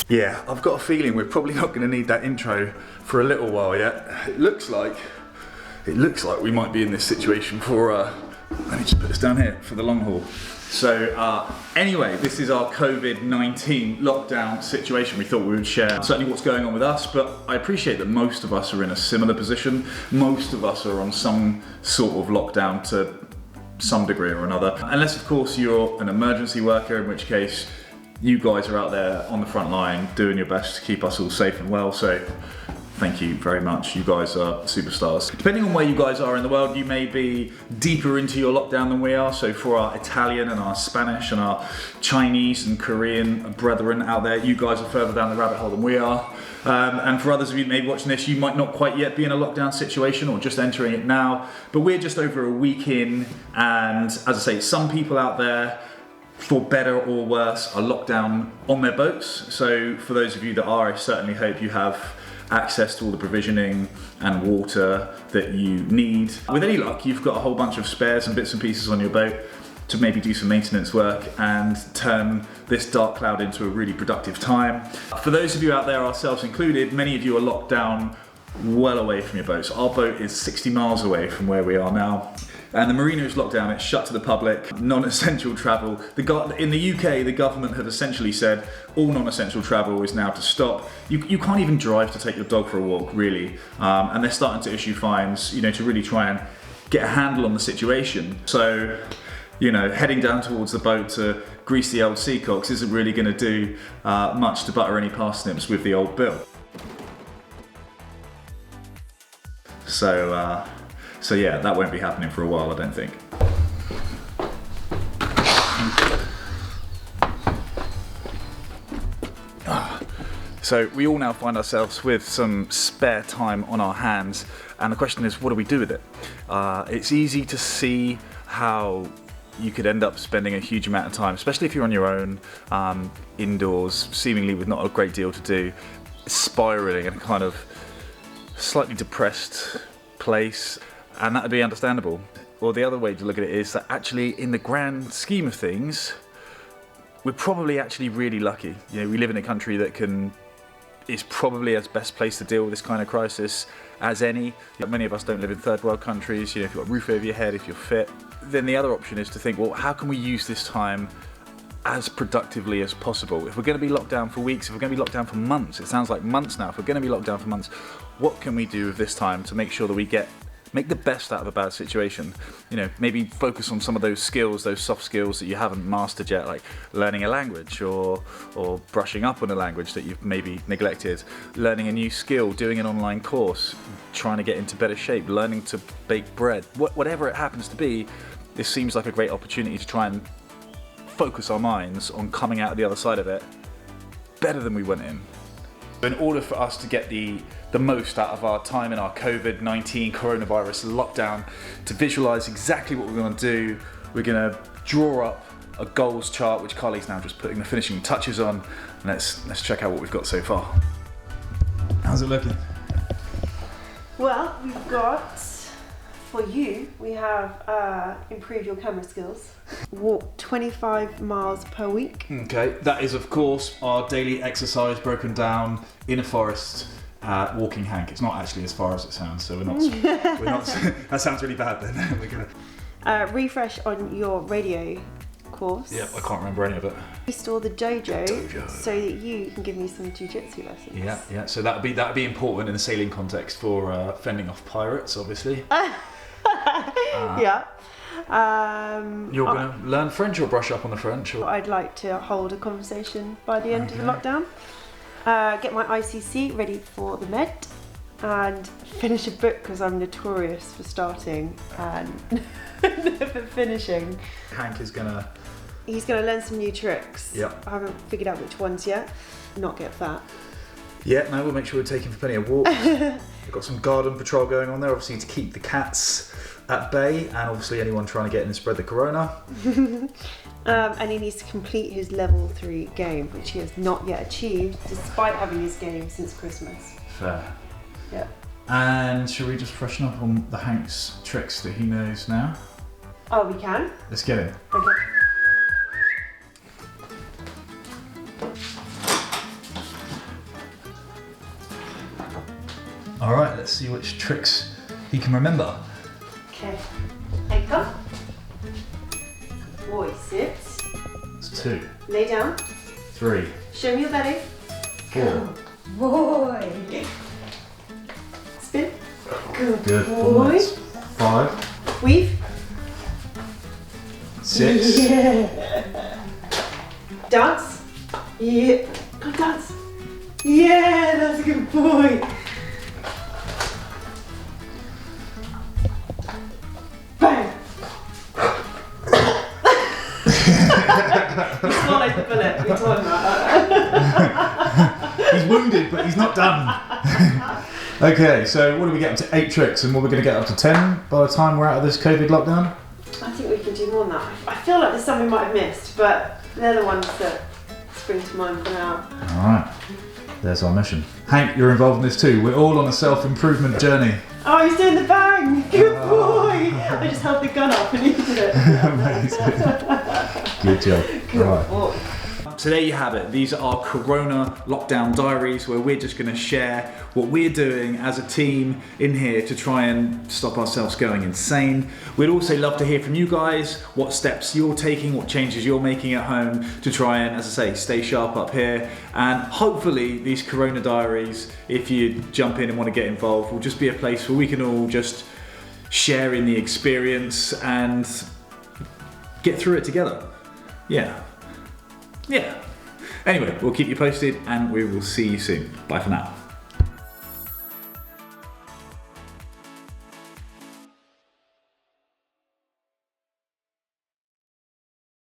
Yeah, I've got a feeling we're probably not going to need that intro for a little while yet. It looks like we might be in this situation for, let me just put this down here, for the long haul. So anyway, this is our COVID-19 lockdown situation. We thought we would share certainly what's going on with us, but I appreciate that most of us are in a similar position. Most of us are on some sort of lockdown to some degree or another. Unless of course you're an emergency worker, in which case you guys are out there on the front line doing your best to keep us all safe and well. So thank you very much. You guys are superstars. Depending on where you guys are in the world, you may be deeper into your lockdown than we are. So for our Italian and our Spanish and our Chinese and Korean brethren out there, you guys are further down the rabbit hole than we are. And for others of you maybe watching this, you might not quite yet be in a lockdown situation or just entering it now. But we're just over a week in, and as I say, some people out there, for better or worse, are locked down on their boats. So for those of you that are, I certainly hope you have access to all the provisioning and water that you need. With any luck, you've got a whole bunch of spares and bits and pieces on your boat to maybe do some maintenance work and turn this dark cloud into a really productive time. For those of you out there, ourselves included, many of you are locked down well away from your boats. Our boat is 60 miles away from where we are now. And the marina is locked down, it's shut to the public, non-essential travel. In the UK, the government have essentially said all non-essential travel is now to stop. You can't even drive to take your dog for a walk, really. And they're starting to issue fines, to really try and get a handle on the situation. So, heading down towards the boat to grease the old seacocks isn't really gonna do much to butter any parsnips with the old bill. So yeah, that won't be happening for a while, I don't think. So we all now find ourselves with some spare time on our hands, and the question is, what do we do with it? It's easy to see how you could end up spending a huge amount of time, especially if you're on your own, indoors, seemingly with not a great deal to do, spiraling in a kind of slightly depressed place. And that would be understandable. Or the other way to look at it is that actually, in the grand scheme of things, we're probably actually really lucky. We live in a country that is probably as best placed to deal with this kind of crisis as any. Many of us don't live in third world countries. If you've got a roof over your head, if you're fit. Then the other option is to think, well, how can we use this time as productively as possible? If we're going to be locked down for weeks, if we're going to be locked down for months, it sounds like months now, if we're going to be locked down for months, what can we do with this time to make sure that we make the best out of a bad situation? Maybe focus on some of those skills, those soft skills that you haven't mastered yet, like learning a language or brushing up on a language that you've maybe neglected, learning a new skill, doing an online course, trying to get into better shape, learning to bake bread. Whatever it happens to be, this seems like a great opportunity to try and focus our minds on coming out of the other side of it better than we went in. In order for us to get the most out of our time in our COVID-19 coronavirus lockdown, to visualize exactly what we're going to do, we're going to draw up a goals chart, which Carly's now just putting the finishing touches on. And let's check out what we've got so far. How's it looking? Well, we've got, for you, we have improved your camera skills. Walk 25 miles per week. Okay, that is of course our daily exercise broken down in a forest. Walking hank. It's not actually as far as it sounds, so we're not. That sounds really bad. Then we're gonna refresh on your radio course. Yeah, I can't remember any of it. Restore the dojo so that you can give me some jiu-jitsu lessons. Yeah. So that'd be important in the sailing context for fending off pirates, obviously. Yeah. You're gonna learn French or brush up on the French? Or? I'd like to hold a conversation by the end of the lockdown. Get my ICC ready for the med, and finish a book because I'm notorious for starting and never finishing. Hank is gonna... He's gonna learn some new tricks. Yep. I haven't figured out which ones yet. Not get fat. Yeah, no, we'll make sure we take him for plenty of walks. We've got some garden patrol going on there, obviously to keep the cats at bay, and obviously anyone trying to get in and spread the corona. And he needs to complete his level 3 game, which he has not yet achieved, despite having his game since Christmas. Fair. Yeah. And shall we just freshen up on the Hank's tricks that he knows now? Oh, we can? Let's get it. Okay. see which tricks he can remember. Okay. Hey, come. Boy, sit. It's 2, Lay down. 3, Show me your belly. 4. Boy. Spin. Good. Boy. 5, Weave. 6. Yeah. Dance. Yeah. Come dance. Yeah, that's a good boy. Bang. He swallowed the bullet. We told him that. He's wounded, but he's not done. Okay, so what do we get up to? 8 tricks, and what we're going to get up to 10 by the time we're out of this COVID lockdown? I think we can do more than that. I feel like there's some we might have missed, but they're the ones that spring to mind for now. Alright, there's our mission. Hank, you're involved in this too. We're all on a self-improvement journey. Oh, he's doing the bang! Good boy! I just held the gun up and he did it. Amazing. Good job. Good Right. boy. So there you have it. These are our Corona Lockdown Diaries, where we're just going to share what we're doing as a team in here to try and stop ourselves going insane. We'd also love to hear from you guys, what steps you're taking, what changes you're making at home to try and, as I say, stay sharp up here. And hopefully these Corona Diaries, if you jump in and want to get involved, will just be a place where we can all just share in the experience and get through it together. Yeah. Anyway, we'll keep you posted and we will see you soon. Bye for now.